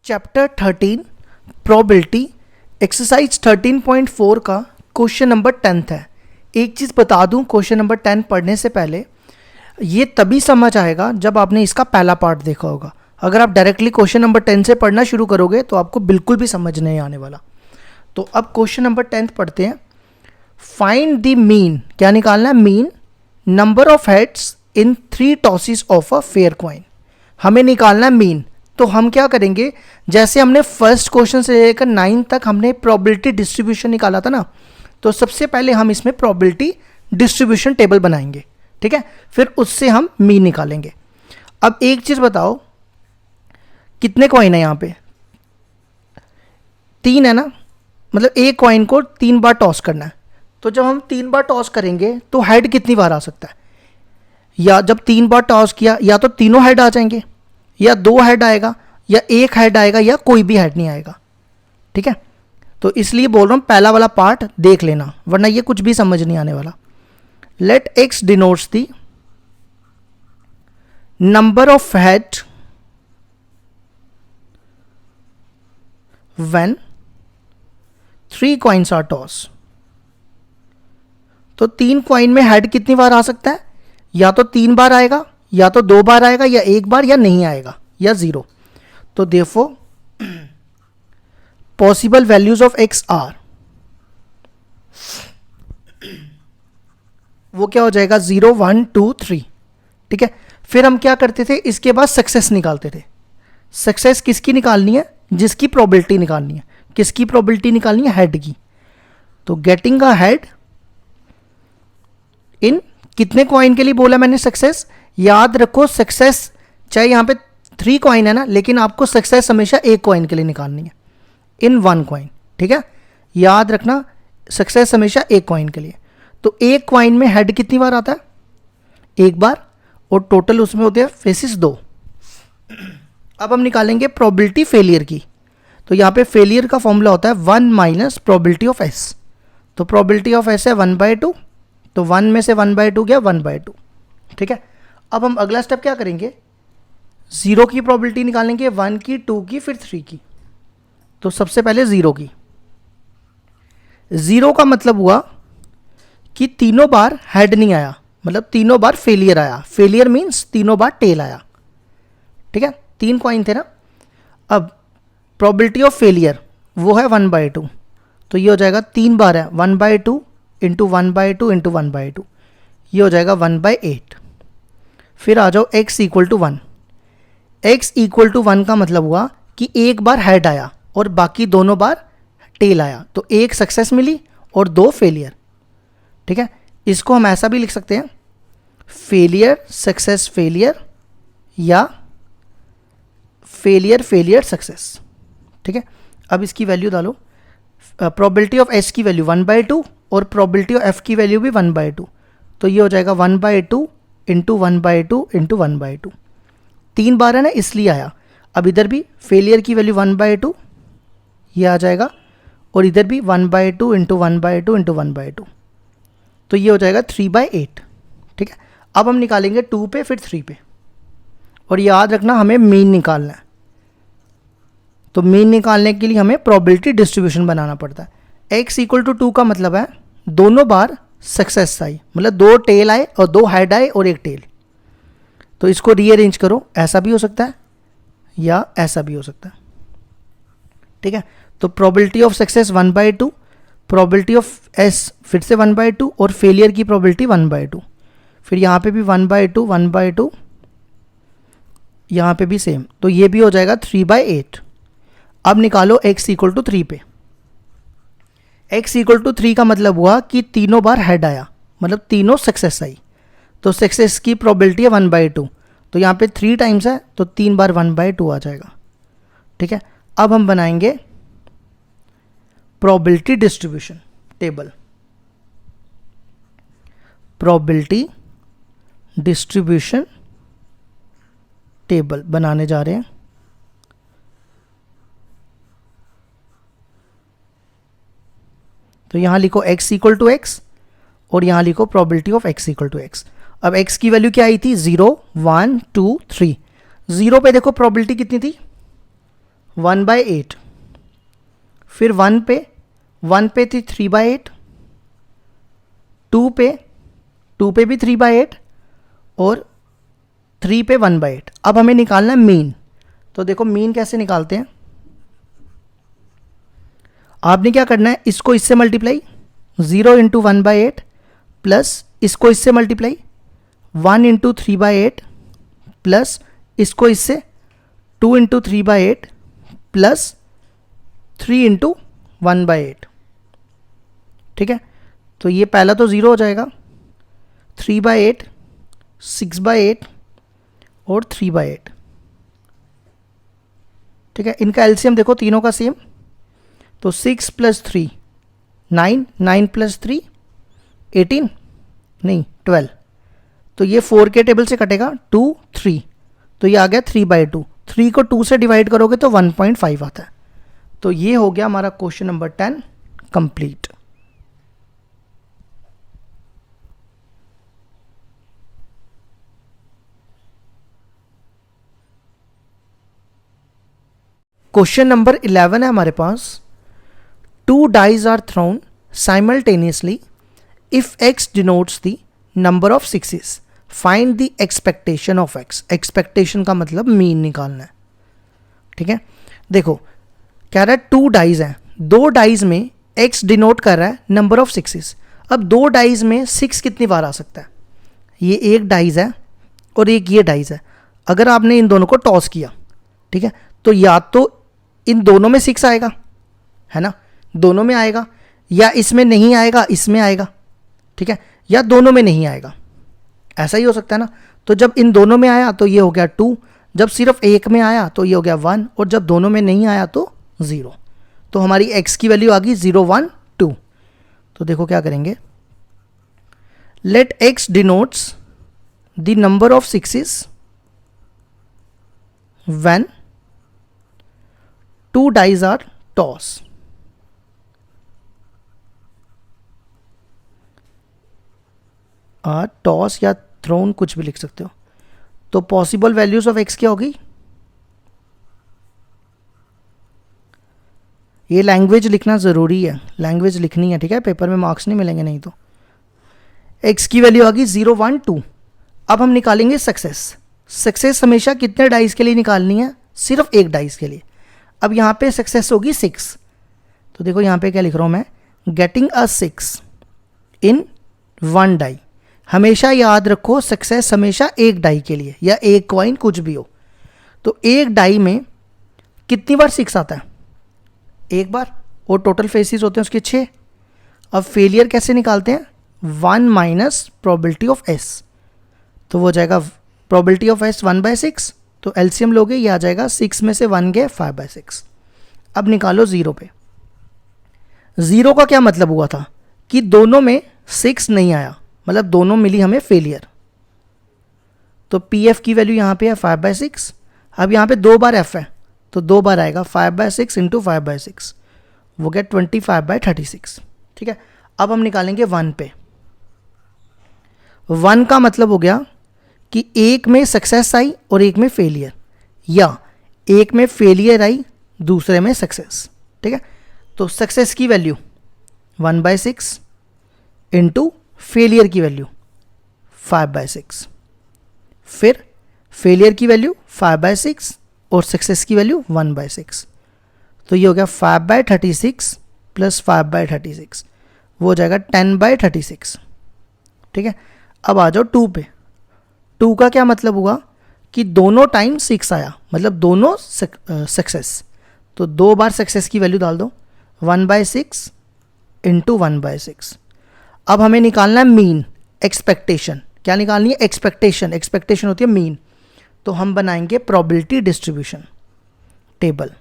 Chapter 13 probability exercise 13.4 का question number 10 है। एक चीज़ बता दूं, क्वेश्चन नंबर 10 पढ़ने से पहले ये तभी समझ आएगा जब आपने इसका पहला पार्ट देखा होगा। अगर आप डायरेक्टली क्वेश्चन नंबर 10 से पढ़ना शुरू करोगे तो आपको बिल्कुल भी समझ नहीं आने वाला। तो अब क्वेश्चन नंबर 10 पढ़ते हैं। फाइंड द मीन, क्या निकालना है? Mean number of heads in 3 tosses of a fair coin. हमें निकालना है मीन। तो हम क्या करेंगे, जैसे हमने फर्स्ट क्वेश्चन से लेकर 9 तक हमने प्रोबेबिलिटी डिस्ट्रीब्यूशन निकाला था ना, तो सबसे पहले हम इसमें प्रोबेबिलिटी डिस्ट्रीब्यूशन टेबल बनाएंगे, ठीक है। फिर उससे हम मीन निकालेंगे। अब एक चीज़ बताओ, कितने कॉइन है यहाँ पे? 3 है ना, मतलब एक कॉइन को 3 बार टॉस करना है। तो जब हम 3 बार टॉस करेंगे तो हेड कितनी बार आ सकता है? या जब 3 बार टॉस किया, या तो तीनों हेड आ जाएंगे, या 2 हेड आएगा, या 1 हेड आएगा, या कोई भी हेड नहीं आएगा, ठीक है। तो इसलिए बोल रहा हूं पहला वाला पार्ट देख लेना, वरना ये कुछ भी समझ नहीं आने वाला। Let x denotes the number of head when 3 coins are toss. तो 3 कॉइन में हेड कितनी बार आ सकता है? या तो 3 बार आएगा, या तो 2 बार आएगा, या 1 बार, या नहीं आएगा, या 0। तो therefore possible values of x are, वो क्या हो जाएगा? 0 1 2 3, ठीक है। फिर हम क्या करते थे, इसके बाद सक्सेस निकालते थे। सक्सेस किसकी निकालनी है? जिसकी प्रोबेबिलिटी निकालनी है। किसकी प्रोबेबिलिटी निकालनी है? हेड की। तो गेटिंग अ हेड इन कितने कॉइन के लिए बोला मैंने सक्सेस? याद रखो सक्सेस चाहे यहां पे 3 कॉइन है ना, लेकिन आपको सक्सेस हमेशा 1 कॉइन के लिए निकालनी है, इन 1 कॉइन, ठीक है। याद रखना सक्सेस हमेशा 1 कॉइन के लिए। तो 1 कॉइन में हेड कितनी बार आता है? 1 बार, और टोटल उसमें होते हैं फेसिस 2। अब हम निकालेंगे प्रोबेबिलिटी फेलियर की। तो यहाँ पे फेलियर का फॉर्मूला होता है 1 माइनस प्रोबेबिलिटी ऑफ एस। तो प्रोबेबिलिटी ऑफ एस है 1/2, तो 1 में से 1/2 गया 1/2, ठीक है। अब हम अगला स्टेप क्या करेंगे? 0 की प्रोबेबिलिटी निकालेंगे, 1 की, 2 की, फिर 3 की। तो सबसे पहले 0 की। 0 का मतलब हुआ कि तीनों बार हेड नहीं आया, मतलब तीनों बार फेलियर आया। फेलियर मीन्स तीनों बार टेल आया, ठीक है। 3 कॉइन थे ना। अब प्रोबेबिलिटी ऑफ फेलियर वो है 1/2, तो ये हो जाएगा 3 बार है, 1/2 इंटू 1/2 इंटू 1/2, ये हो जाएगा 1/8। फिर आ जाओ x equal to 1। x equal to 1 का मतलब हुआ कि एक बार हेड आया और बाकी दोनों बार टेल आया, तो 1 सक्सेस मिली और 2 फेलियर, ठीक है। इसको हम ऐसा भी लिख सकते हैं, फेलियर सक्सेस फेलियर, या फेलियर फेलियर सक्सेस, ठीक है। अब इसकी वैल्यू डालो। प्रोबेबिलिटी ऑफ एस की वैल्यू 1/2 और प्रोबेबिलिटी ऑफ एफ की वैल्यू भी 1/2, तो ये हो जाएगा 1/2 इंटू 1/2 इंटू 1/2। 3 बार है ना, इसलिए आया। अब इधर भी फेलियर की वैल्यू 1/2 ये आ जाएगा, और इधर भी 1/2 इंटू 1/2 इंटू 1/2, तो ये हो जाएगा 3/8, ठीक है। अब हम निकालेंगे 2 पे, फिर 3 पे, और याद रखना हमें मीन निकालना है। तो मीन निकालने के लिए हमें प्रोबेबिलिटी डिस्ट्रीब्यूशन बनाना पड़ता है। x इक्वल टू 2 का मतलब है दोनों बार सक्सेस आई, मतलब 2 टेल आए और 2 हेड आए और 1 टेल। तो इसको रीअरेंज करो, ऐसा भी हो सकता है या ऐसा भी हो सकता है, ठीक है। तो probability of success 1/2, probability of s फिर से 1/2, और फेलियर की प्रोबेबिलिटी 1/2। फिर यहाँ पे भी 1/2 1/2, यहाँ पे भी सेम, तो ये भी हो जाएगा 3/8। अब निकालो x इक्वल टू 3 पे। x इक्वल टू 3 का मतलब हुआ कि तीनों बार हेड आया, मतलब तीनों सक्सेस आई, तो सक्सेस की प्रोबेबिलिटी है 1/2। तो यहाँ पे 3 टाइम्स है, तो 3 बार 1/2 आ जाएगा, ठीक है। अब हम बनाएंगे probability distribution table. Probability distribution table बनाने जा रहे हैं। तो यहां लिखो x इक्वल टू एक्स, और यहां लिखो probability of x equal to x. अब x की वैल्यू क्या आई थी? 0 1 2 3। 0 पे देखो प्रोबेबिलिटी कितनी थी? 1/8, फिर 1 पे थी 3/8, 2 पे भी 3/8 और 3 पे 1/8। अब हमें निकालना है मीन। तो देखो मीन कैसे निकालते हैं, आपने क्या करना है, इसको इससे मल्टीप्लाई 0 इंटू 1/8 प्लस इसको इससे मल्टीप्लाई 1 इंटू 3/8 प्लस इसको इससे 2 इंटू 3/8 प्लस 3 इंटू 1/8। ठीक है, तो ये पहला तो 0 हो जाएगा, 3/8, 6/8 और 3/8। ठीक है, इनका एलसीएम देखो तीनों का सेम, तो 6 प्लस 3 9, 9 प्लस 3 18, नहीं 12, तो ये 4 के टेबल से कटेगा 2 3, तो ये आ गया 3/2। 3 को 2 से डिवाइड करोगे तो 1.5 आता है। तो ये हो गया हमारा question number 10 complete. Question number 11 है हमारे पास, 2 dice are thrown simultaneously if x denotes the number of sixes, find the expectation of x। expectation का मतलब मीन निकालना है। ठीक है, देखो कह रहा है 2 डाइज हैं, 2 डाइज में x डिनोट कर रहा है नंबर ऑफ सिक्सेस। अब 2 डाइज में 6 कितनी बार आ सकता है, ये एक डाइज है और एक ये डाइज है। अगर आपने इन दोनों को टॉस किया, ठीक है, तो या तो इन दोनों में 6 आएगा, है ना, दोनों में आएगा, या इसमें नहीं आएगा इसमें आएगा। ठीक है, या दोनों में नहीं आएगा, ऐसा ही हो सकता है ना। तो जब इन दोनों में आया तो ये हो गया 2, जब सिर्फ एक में आया तो ये हो गया 1, और जब दोनों में नहीं आया तो 0। तो हमारी x की वैल्यू आ गई 0 1 2। तो देखो क्या करेंगे, let x denotes the number of sixes when 2 dice are toss. Toss या थ्रोन कुछ भी लिख सकते हो। तो पॉसिबल वैल्यूज ऑफ x क्या होगी, ये लैंग्वेज लिखना ज़रूरी है, लैंग्वेज लिखनी है। ठीक है, पेपर में मार्क्स नहीं मिलेंगे नहीं तो। x की वैल्यू आ गई 0 1 2। अब हम निकालेंगे सक्सेस। सक्सेस हमेशा कितने डाइस के लिए निकालनी है, सिर्फ एक डाइस के लिए। अब यहाँ पे सक्सेस होगी 6, तो देखो यहाँ पे क्या लिख रहा हूँ मैं, गेटिंग अ 6 इन 1 डाई। हमेशा याद रखो सक्सेस हमेशा एक डाई के लिए, या एक कॉइन कुछ भी हो। तो एक डाई में कितनी बार 6 आता है, एक बार, और टोटल फेसिस होते हैं उसके 6। अब फेलियर कैसे निकालते हैं, 1 माइनस प्रोबेबिलिटी ऑफ s, तो वो हो जाएगा प्रोबेबिलिटी ऑफ s 1/6। तो एलसीएम लोगे, ये आ जाएगा 6 में से 1 गए 5/6। अब निकालो 0 पे। 0 का क्या मतलब हुआ था कि दोनों में 6 नहीं आया, मतलब दोनों मिली हमें फेलियर। तो पी एफ की वैल्यू यहाँ पे है 5/6। अब यहाँ पे 2 बार f है, तो 2 बार आएगा 5/6 इंटू 5/6, वो गया 25/36। ठीक है, अब हम निकालेंगे 1 पे। 1 का मतलब हो गया कि एक में सक्सेस आई और एक में फेलियर, या एक में फेलियर आई दूसरे में सक्सेस। ठीक है, तो सक्सेस की वैल्यू 1/6 इंटू फेलियर की वैल्यू 5/6, फिर फेलियर की वैल्यू 5/6 और सक्सेस की वैल्यू 1/6। तो ये हो गया 5/36 प्लस 5/36, वो हो जाएगा 10/36। ठीक है, अब आ जाओ 2 पे। 2 का क्या मतलब हुआ कि दोनों टाइम 6 आया, मतलब दोनों सक्सेस। तो 2 बार सक्सेस की वैल्यू डाल दो, 1/6 इंटू 1/6। अब हमें निकालना है मीन, एक्सपेक्टेशन। क्या निकालनी है, एक्सपेक्टेशन। एक्सपेक्टेशन होती है मीन। तो हम बनाएंगे probability distribution table.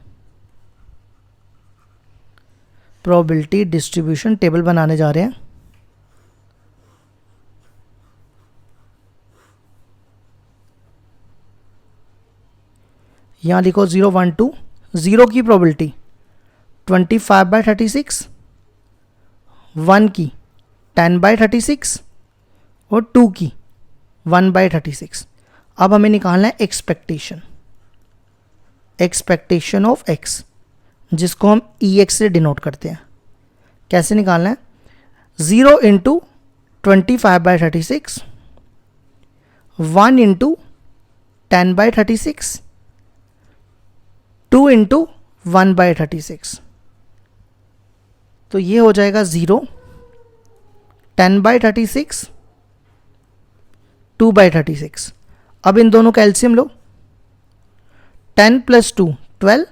Probability distribution table बनाने जा रहे हैं। यहाँ लिखो 0 1 2। 0 की प्रोबेबिलिटी 25/36, 1 की 10/36 और 2 की 1/36। अब हमें निकालना है एक्सपेक्टेशन। एक्सपेक्टेशन ऑफ एक्स, जिसको हम ई एक्स से डिनोट करते हैं। कैसे निकालना है? 0 इंटू 25/36, 1 इंटू 10/36, 2 इंटू 1/36। तो ये हो जाएगा 0, 10/36, 2/36। अब इन दोनों का एलसीएम लो, 10 + 2 12,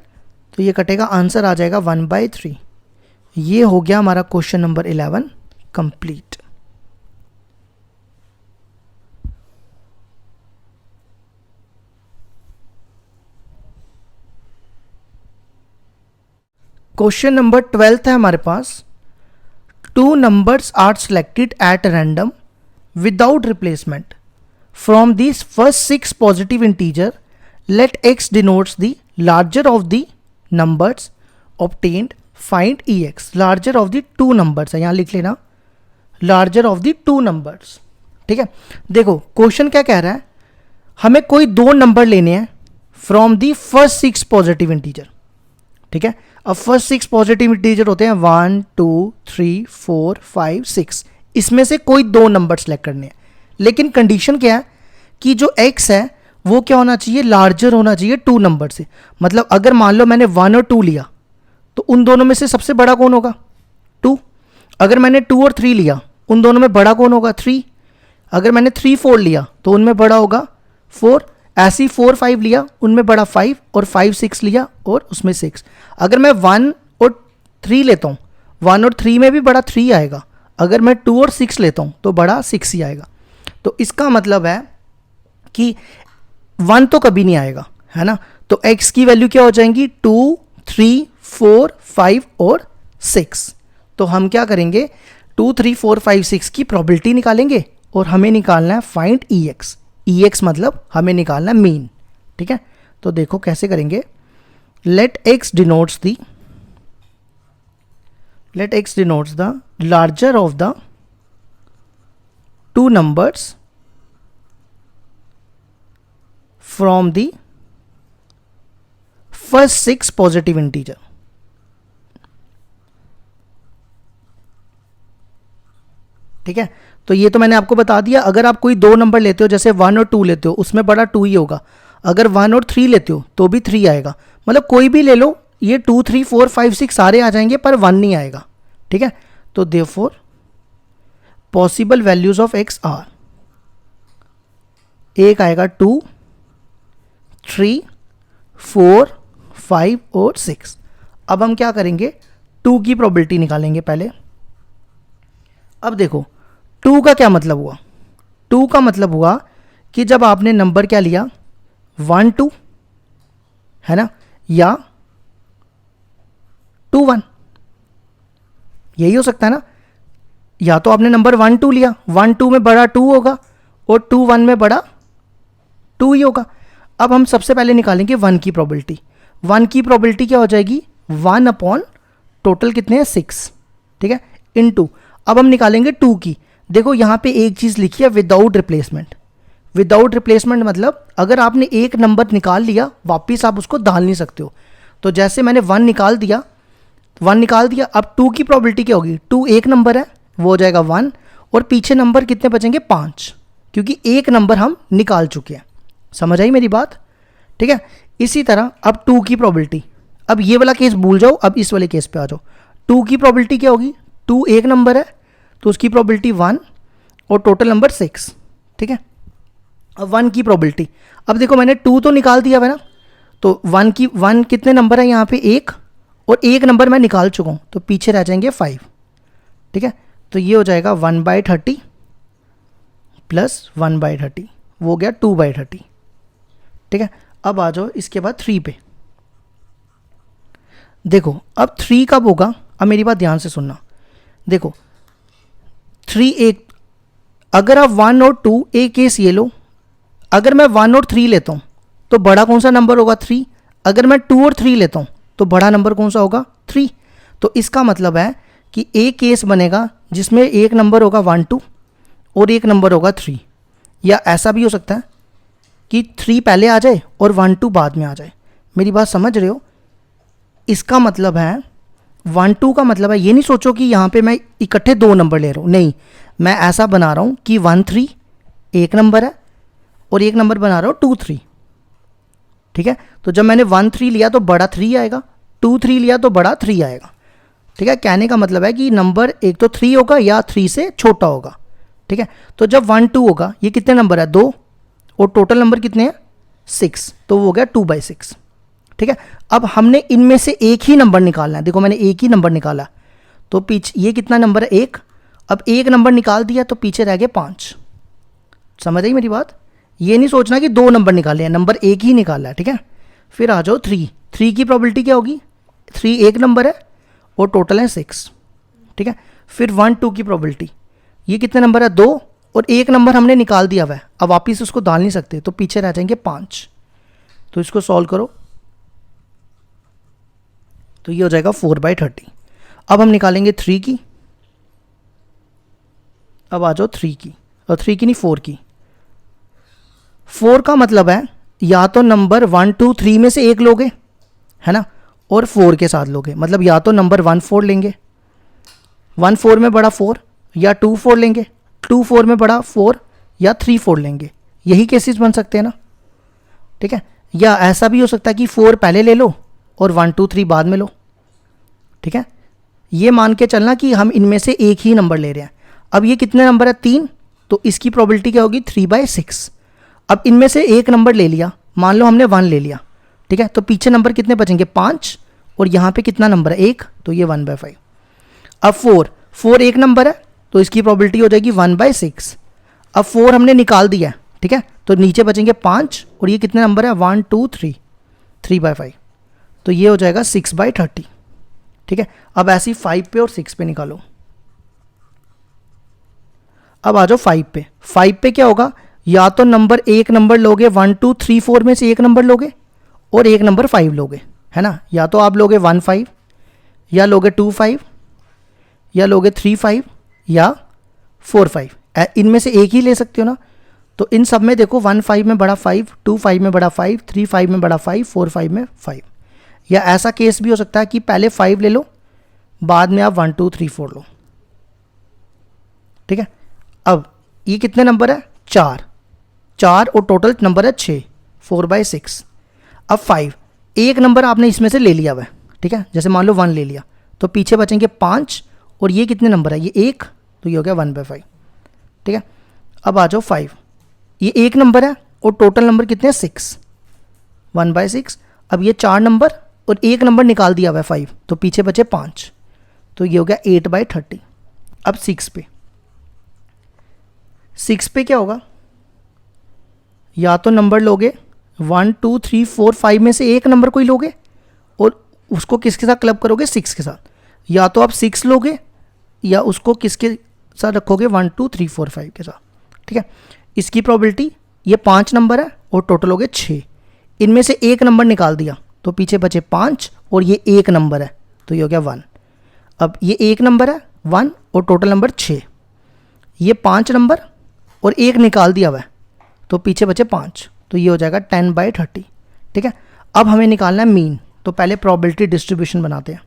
तो ये कटेगा, आंसर आ जाएगा 1/3। ये हो गया हमारा question number 11 complete. Question number 12 है हमारे पास। 2 numbers are selected at random without replacement. From these first 6 positive integer, let x denotes the larger of the numbers obtained. Find ex. Larger of the 2 numbers है, यहाँ लिख लेना larger of the 2 numbers। ठीक है, देखो question क्या कह रहा है, हमें कोई 2 नंबर लेने हैं from the first 6 positive integer. ठीक है, अब फर्स्ट 6 पॉजिटिव इंटीजर होते हैं 1 2 3 4 5 6, इसमें से कोई 2 नंबर सेलेक्ट करने हैं। लेकिन कंडीशन क्या है कि जो x है वो क्या होना चाहिए, लार्जर होना चाहिए 2 नंबर से। मतलब अगर मान लो मैंने 1 और 2 लिया तो उन दोनों में से सबसे बड़ा कौन होगा, 2। अगर मैंने 2 और 3 लिया, उन दोनों में बड़ा कौन होगा, 3। अगर मैंने 3 4 लिया तो उनमें बड़ा होगा 4। ऐसे ही 4 5 लिया, उनमें बड़ा 5, और 5 6 लिया और उसमें 6। अगर मैं 1 और 3 लेता हूँ, 1 और 3 में भी बड़ा 3 आएगा। अगर मैं 2 और 6 लेता हूँ तो बड़ा 6 ही आएगा। तो इसका मतलब है कि 1 तो कभी नहीं आएगा, है ना। तो x की वैल्यू क्या हो जाएंगी, 2 3 4 5 और 6। तो हम क्या करेंगे, 2 3 4 5 6 की प्रोबेबिलिटी निकालेंगे और हमें निकालना है फाइंड ex। ex मतलब हमें निकालना है मीन। ठीक है, तो देखो कैसे करेंगे। let x denotes the larger of the 2 numbers from the first 6 positive integer। ठीक है, तो ये तो मैंने आपको बता दिया। अगर आप कोई 2 नंबर लेते हो, जैसे 1 और 2 लेते हो, उसमें बड़ा 2 ही होगा। अगर 1 और 3 लेते हो तो भी 3 आएगा। मतलब कोई भी ले लो, ये 2 3 4 5 6 सारे आ जाएंगे पर 1 नहीं आएगा। ठीक है, तो therefore possible values of x are, एक आएगा 2 3 4 5 और 6। अब हम क्या करेंगे, 2 की प्रोबेबिलिटी निकालेंगे पहले। अब देखो 2 का क्या मतलब हुआ, 2 का मतलब हुआ कि जब आपने नंबर क्या लिया 1 2, है ना, या 2 1, यही हो सकता है ना। या तो आपने नंबर 1 2 लिया, 1 2 में बड़ा 2 होगा और 2 1 में बड़ा 2 ही होगा। अब हम सबसे पहले निकालेंगे 1 की प्रोबेबिलिटी। 1 की प्रोबेबिलिटी क्या हो जाएगी, 1 अपॉन टोटल कितने हैं 6। ठीक है, इनटू अब हम निकालेंगे 2 की। देखो यहाँ पे एक चीज़ लिखी है विदाउट रिप्लेसमेंट। विदाउट रिप्लेसमेंट मतलब अगर आपने एक नंबर निकाल लिया वापिस आप उसको डाल नहीं सकते हो। तो जैसे मैंने 1 निकाल दिया, अब 2 की प्रोबेबिलिटी क्या होगी, 2 एक नंबर है वो हो जाएगा 1, और पीछे नंबर कितने बचेंगे 5, क्योंकि एक नंबर हम निकाल चुके हैं। समझ आई मेरी बात। ठीक है, इसी तरह अब 2 की प्रोबेबिलिटी, अब ये वाला केस भूल जाओ, अब इस वाले केस पे आ जाओ। 2 की प्रोबेबिलिटी क्या होगी, 2 एक नंबर है तो उसकी प्रोबेबिलिटी 1 और टोटल नंबर 6। ठीक है, अब 1 की प्रोबेबिलिटी, अब देखो मैंने 2 तो निकाल दिया है ना, तो 1 कितने नंबर है यहाँ पे 1, और एक नंबर मैं निकाल चुका हूँ तो पीछे रह जाएंगे 5। ठीक है, तो ये हो जाएगा 1/30 प्लस 1/30, वो हो गया 2/30। ठीक है, अब आ जाओ इसके बाद 3 पे। देखो अब 3 कब होगा, अब मेरी बात ध्यान से सुनना। देखो 3 एक, अगर आप 1 और 2 एक केस ये लो, अगर मैं 1 और 3 लेता हूँ तो बड़ा कौन सा नंबर होगा 3। अगर मैं 2 और 3 लेता हूँ तो बड़ा नंबर कौन सा होगा 3। तो इसका मतलब है कि एक केस बनेगा जिसमें एक नंबर होगा 1 2 और एक नंबर होगा 3, या ऐसा भी हो सकता है कि 3 पहले आ जाए और 1 2 बाद में आ जाए। मेरी बात समझ रहे हो? इसका मतलब है 1 2 का मतलब है, ये नहीं सोचो कि यहाँ पे मैं इकट्ठे 2 नंबर ले रहा हूँ, नहीं, मैं ऐसा बना रहा हूँ कि 1 3 एक नंबर है और एक नंबर बना रहा हूँ 2 3, ठीक है। तो जब मैंने 1 3 लिया तो बड़ा 3 आएगा, 2 3 लिया तो बड़ा 3 आएगा, ठीक है। कहने का मतलब है कि नंबर एक तो 3 होगा या 3 से छोटा होगा, ठीक है। तो जब 1 2 होगा, ये कितने नंबर है 2, और टोटल नंबर कितने हैं 6, तो वो हो गया 2/6, ठीक है। अब हमने इनमें से एक ही नंबर निकालना है, देखो मैंने एक ही नंबर निकाला, तो पीछे ये कितना नंबर है 1, अब एक नंबर निकाल दिया तो पीछे रह गए 5। समझ आई मेरी बात? ये नहीं सोचना कि 2 नंबर निकाले हैं, नंबर एक ही निकाला है, ठीक है। फिर आ जाओ 3 3 की प्रोबेबिलिटी क्या होगी, 3 एक नंबर है और टोटल है 6, ठीक है। फिर 1 2 की प्रोबेबिलिटी, ये कितने नंबर है 2 और एक नंबर हमने निकाल दिया हुआ है, अब वापिस उसको डाल नहीं सकते, तो पीछे रह जाएंगे 5। तो इसको सॉल्व करो तो ये हो जाएगा 4/30। अब हम निकालेंगे 3 की, अब आ जाओ 3 की, और 3 की नहीं 4 की। 4 का मतलब है या तो नंबर 1 2 3 में से एक लोगे, है ना, और 4 के साथ लोगे, मतलब या तो नंबर 1 4 लेंगे, 1 4 में बड़ा 4, या 2 4 लेंगे, 2 4 में बड़ा 4, या 3 4 लेंगे। यही केसेस बन सकते हैं ना, ठीक है। या ऐसा भी हो सकता है कि 4 पहले ले लो और 1 2 3 बाद में लो, ठीक है। ये मान के चलना कि हम इनमें से एक ही नंबर ले रहे हैं। अब ये कितने नंबर है 3, तो इसकी प्रोबेबिलिटी क्या होगी 3/6। अब इनमें से एक नंबर ले लिया, मान लो हमने 1 ले लिया, ठीक है, तो पीछे नंबर कितने बचेंगे 5, और यहाँ पे कितना नंबर है 1, तो ये 1/5। अब 4 एक नंबर है तो इसकी प्रोबेबिलिटी हो जाएगी 1/6। अब 4 हमने निकाल दिया है, ठीक है, तो नीचे बचेंगे 5, और ये कितने नंबर है 1 2 3, 3/5, तो ये हो जाएगा 6/30, ठीक है। अब ऐसी 5 पे और 6 पे निकालो। अब आ जाओ 5 पे। 5 पे क्या होगा, या तो नंबर एक नंबर लोगे 1 2 3 4 में से एक नंबर लोगे, और एक नंबर 5 लोगे, है ना। या तो आप लोगे 1 5, या लोगे 2 5, या लोगे 3 5, या 4 5, इनमें से एक ही ले सकते हो ना। तो इन सब में देखो 1 5 में बड़ा 5, 2 5 में बड़ा 5, 3 5 में बड़ा 5, 4 5 में 5। या ऐसा केस भी हो सकता है कि पहले 5 ले लो, बाद में आप 1 2 3 4 लो, ठीक है। अब ये कितने नंबर है 4 4, और टोटल नंबर है 6, 4/6। अब 5 एक नंबर आपने इसमें से ले लिया हुआ है, ठीक है, जैसे मान लो 1 ले लिया, तो पीछे बचेंगे 5, और ये कितने नंबर है, ये 1, तो ये हो गया 1/5, ठीक है। अब आ जाओ 5, ये एक नंबर है और टोटल नंबर कितने हैं 6, 1/6। अब ये 4 नंबर और एक नंबर निकाल दिया हुआ है 5, तो पीछे बचे 5, तो ये हो गया 8/30। अब 6 पे, 6 पे क्या होगा, या तो नंबर लोगे 1 2 3 4 5 में से एक नंबर कोई लोगे, और उसको किसके साथ क्लब करोगे 6 के साथ, या तो आप 6 लोगे या उसको किसके साथ रखोगे 1 2 3 4 5 के साथ, ठीक है। इसकी प्रोबेबिलिटी, ये 5 नंबर है और टोटल हो गए 6, इनमें से एक नंबर निकाल दिया तो पीछे बचे 5, और ये एक नंबर है तो ये हो गया 1। अब ये एक नंबर है 1 और टोटल नंबर 6, ये 5 नंबर और एक निकाल दिया हुआ है तो पीछे बचे 5, तो ये हो जाएगा 10/30, ठीक है। अब हमें निकालना है मीन, तो पहले प्रोबेबिलिटी डिस्ट्रीब्यूशन बनाते हैं।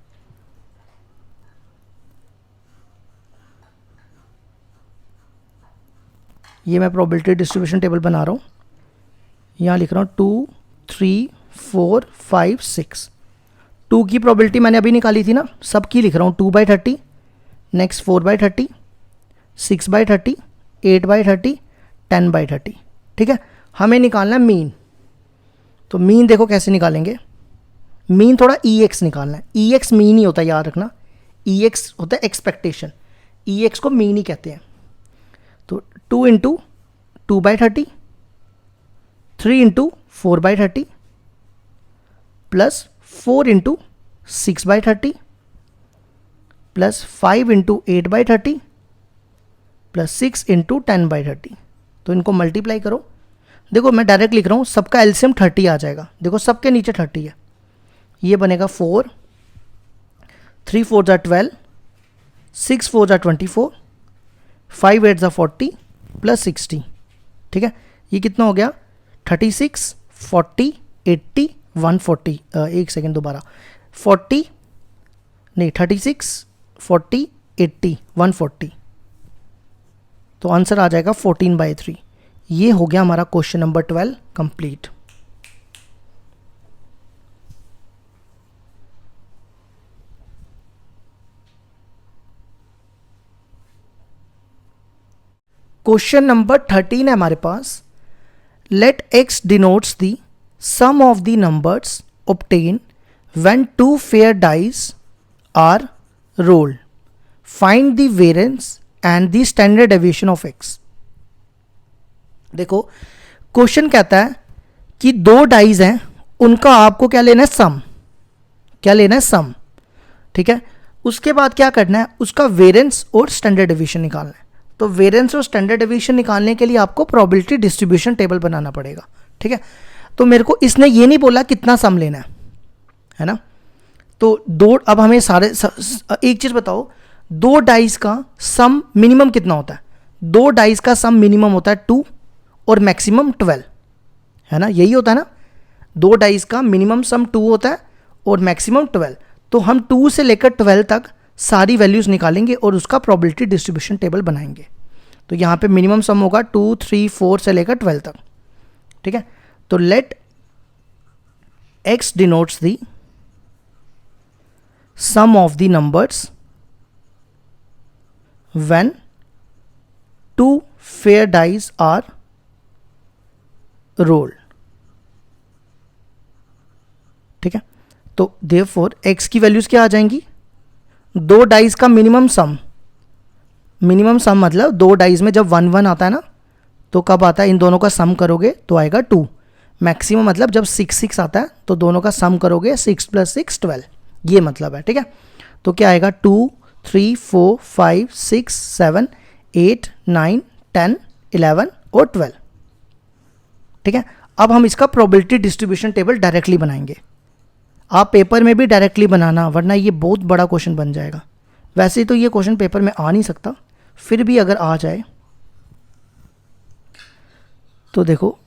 ये मैं प्रोबेबिलिटी डिस्ट्रीब्यूशन टेबल बना रहा हूँ, यहाँ लिख रहा हूँ 2 3 4 5 6। 2 की प्रोबेबिलिटी मैंने अभी निकाली थी ना, सबकी लिख रहा हूँ 2/30, नेक्स्ट 4/30, 6/30, 8/30, 10/30, ठीक है। हमें निकालना है मीन, तो मीन देखो कैसे निकालेंगे, मीन थोड़ा EX निकालना है, EX मीन ही होता है, याद रखना, EX होता है एक्सपेक्टेशन, EX को मीन ही कहते हैं। तो 2 × 2/30, 3 × 4/30, प्लस 4 × 6/30, प्लस 5 × 8/30, प्लस 6 × 10/30। तो इनको मल्टीप्लाई करो, देखो मैं डायरेक्ट लिख रहा हूँ, सबका एलसीएम 30 आ जाएगा, देखो सबके नीचे 30 है, ये बनेगा 4, 3 4 = 12, 6 4 = 24, 5 8 = 40, प्लस 60, ठीक है। ये कितना हो गया 36, 40, 80, 140, एक सेकेंड दोबारा, 40 नहीं 36, 40, 80, 140, तो आंसर आ जाएगा 14/3। ये हो गया हमारा question number 12 complete. Question number 13 है हमारे पास। Let x denotes the sum of the numbers obtained when two fair dice are rolled. Find the variance and the standard deviation of x. देखो क्वेश्चन कहता है कि दो डाइज हैं, उनका आपको क्या लेना है, सम। क्या लेना है, सम। ठीक है, उसके बाद क्या करना है, उसका वेरिएंस और स्टैंडर्ड डेविएशन निकालना है। तो वेरिएंस और स्टैंडर्ड डेविएशन निकालने के लिए आपको प्रोबेबिलिटी डिस्ट्रीब्यूशन टेबल बनाना पड़ेगा। ठीक है, तो मेरे को इसने ये नहीं बोला कितना सम लेना है ना। तो दो, अब हमें एक चीज़ बताओ, दो डाइस का सम मिनिमम कितना होता है? दो डाइस का सम मिनिमम होता है 2 और मैक्सिमम 12, है ना, यही होता है ना। दो डाइस का मिनिमम सम 2 होता है और मैक्सिमम 12। तो हम 2 से लेकर 12 तक सारी वैल्यूज़ निकालेंगे और उसका प्रोबेबिलिटी डिस्ट्रीब्यूशन टेबल बनाएंगे। तो यहाँ पे मिनिमम सम होगा 2, 3, 4 से लेकर 12 तक। ठीक है, तो let x denotes the sum of the numbers when two fair dice are rolled. ठीक है, तो देयरफॉर x की वैल्यूज क्या आ जाएंगी, दो डाइस का मिनिमम सम। मिनिमम सम मतलब दो डाइस में जब 1 1 आता है ना, तो कब आता है, इन दोनों का सम करोगे तो आएगा 2। मैक्सिमम मतलब जब 6 6 आता है तो दोनों का सम करोगे 6 + 6 12, ये मतलब है। ठीक है, तो क्या आएगा 2, 3, 4, 5, 6, 7, 8, 9, 10, 11 और 12। ठीक है, अब हम इसका प्रोबेबिलिटी डिस्ट्रीब्यूशन टेबल डायरेक्टली बनाएंगे। आप पेपर में भी डायरेक्टली बनाना, वरना ये बहुत बड़ा क्वेश्चन बन जाएगा। वैसे तो ये क्वेश्चन पेपर में आ नहीं सकता, फिर भी अगर आ जाए तो देखो,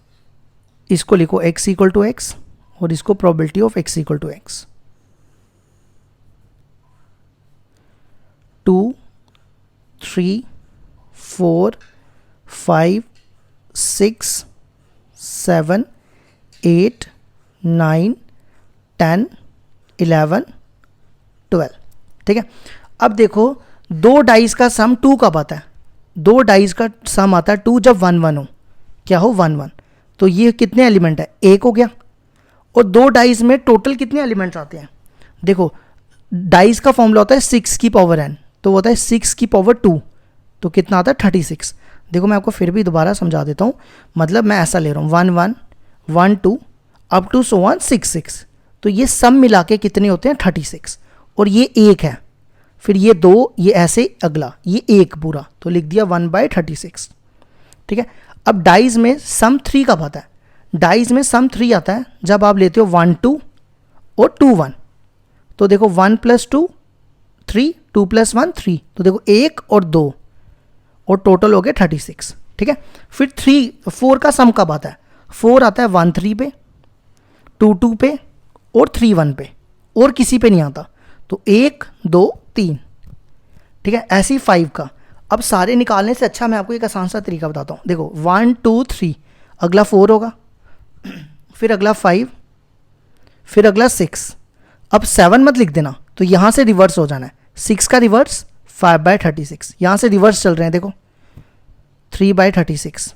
इसको लिखो x = x और इसको प्रोबेबिलिटी ऑफ x = x। 2, 3, 4, 5, 6, 7, 8, 9, 10, 11, 12। ठीक है, अब देखो दो डाइस का सम 2 कब आता है? दो डाइस का सम आता है 2 जब 1 1 हो। क्या हो, 1 1। तो ये कितने एलिमेंट है, 1 हो गया। और दो डाइस में टोटल कितने एलिमेंट्स आते हैं? देखो डाइस का फॉर्मूला होता है 6 की पावर n, तो वो होता है 6 की पावर 2, तो कितना आता है 36। देखो मैं आपको फिर भी दोबारा समझा देता हूँ, मतलब मैं ऐसा ले रहा हूँ 1 1, 1 2 अप टू सो 1 6 6, तो ये सब मिला के कितने होते हैं 36। और ये 1 है, फिर ये 2, ये ऐसे अगला, ये 1 पूरा, तो लिख दिया 1/36। ठीक है, अब डाइज में सम 3 कब आता है? डाइज में सम 3 आता है जब आप लेते हो 1 2 और 2 1। तो देखो 1 + 2 3, 2 + 1 3, तो देखो 1 और 2 और टोटल हो गया 36। ठीक है, फिर 4 का सम कब आता है? 4 आता है 1 3 पे, 2 2 पे और 3 1 पे, और किसी पे नहीं आता। तो 1 2 3। ठीक है, ऐसी 5 का। अब सारे निकालने से अच्छा मैं आपको एक आसान सा तरीका बताता हूँ। देखो 1 2 3, अगला 4 होगा, फिर अगला 5, फिर अगला 6। अब 7 मत लिख देना, तो यहाँ से रिवर्स हो जाना है। 6 का रिवर्स 5/36, यहाँ से रिवर्स चल रहे हैं। देखो 3/36,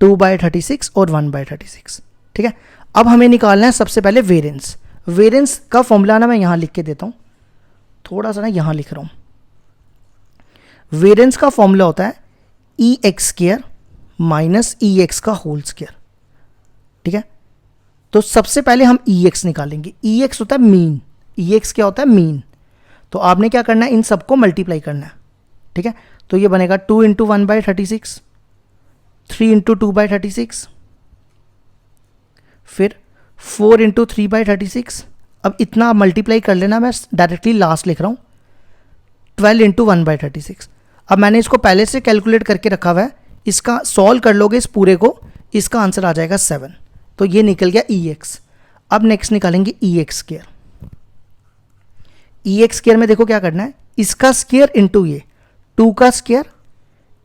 2/36 और 1/36। ठीक है, अब हमें निकालना है सबसे पहले वेरिएंस। वेरिएंस का फॉर्मूला ना मैं यहाँ लिख के देता हूँ, थोड़ा सा ना यहाँ लिख रहा हूँ। वेरिएंस का फॉर्मूला होता है EX² - EX का होल स्क्वायर। ठीक है, तो सबसे पहले हम EX निकालेंगे। EX होता है मीन। EX क्या होता है? मीन। तो आपने क्या करना है, इन सबको मल्टीप्लाई करना है। ठीक है, तो ये बनेगा 2 × 1/36, 3 × 2/36, फिर 4 × 3/36। अब इतना आप मल्टीप्लाई कर लेना, मैं डायरेक्टली लास्ट लिख रहा हूँ, 12 × 1/36। अब मैंने इसको पहले से कैलकुलेट करके रखा हुआ है, इसका सॉल्व कर लोगे इस पूरे को, इसका आंसर आ जाएगा 7। तो ये निकल गया EX। अब नेक्स्ट निकालेंगे ई एक्स स्क्वायर। ई एक्स स्क्वायर में देखो क्या करना है, इसका स्क्वायर इंटू ये 2 का स्क्वायर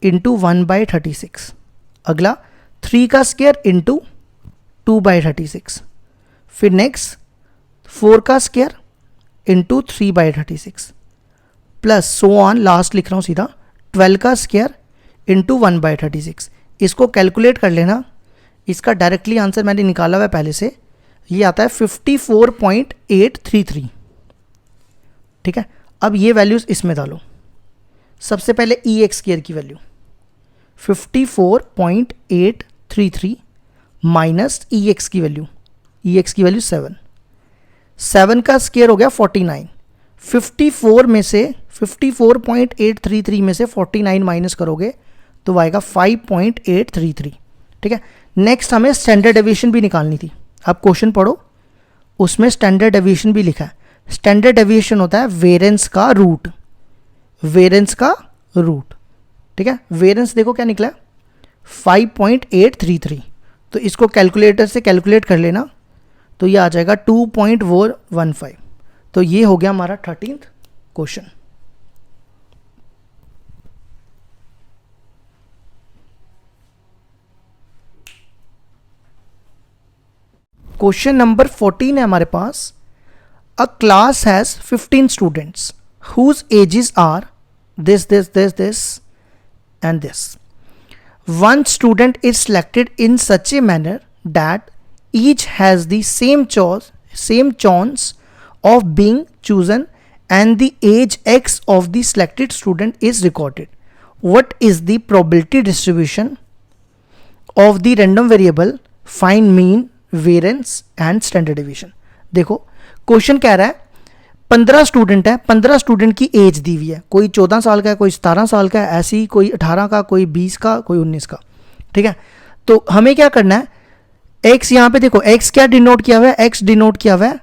इंटू 1/36, अगला 3 का स्क्वायर इंटू 2/36, फिर नेक्स्ट 4 का square into 3/36 plus so on, last लिख रहा हूँ सीधा 12 का स्क्वायर इंटू 1/36। इसको कैलकुलेट कर लेना, इसका डायरेक्टली आंसर मैंने निकाला हुआ है पहले से, ये आता है 54.833। ठीक है, अब ये वैल्यूज इसमें डालो। सबसे पहले ई एक्स स्क्वायर की वैल्यू 54.833 माइनस ई एक्स की वैल्यू, ई एक्स की वैल्यू 7 का स्क्वायर हो गया 49। 54 में से 54.833 में से 49 माइनस करोगे तो आएगा 5.833। ठीक है, नेक्स्ट हमें स्टैंडर्ड डेविएशन भी निकालनी थी। आप क्वेश्चन पढ़ो, उसमें स्टैंडर्ड डेविएशन भी लिखा है। स्टैंडर्ड डेविएशन होता है वेरिएंस का रूट, वेरिएंस का रूट। ठीक है, वेरिएंस देखो क्या निकला 5.833, तो इसको कैलकुलेटर से कैलकुलेट कर लेना, तो ये आ जाएगा 2.415। तो ये हो गया हमारा 13th क्वेश्चन। क्वेश्चन नंबर 14 है हमारे पास। A class has 15 students whose ages are this and this. One student is selected in such a manner that each has the same chance of being chosen and the age x of the selected student is recorded. What is the probability distribution of the random variable? Find mean, variance and standard deviation. देखो क्वेश्चन कह रहा है 15 student है, 15 student की as the हुई है, कोई 14 साल का है, कोई 17 साल का है, ऐसे ही कोई 18 का, कोई 20 का, कोई 19 का। ठीक है, तो हमें क्या करना है, x यहां पे देखो x क्या डिनोट किया हुआ है, x डिनोट किया हुआ है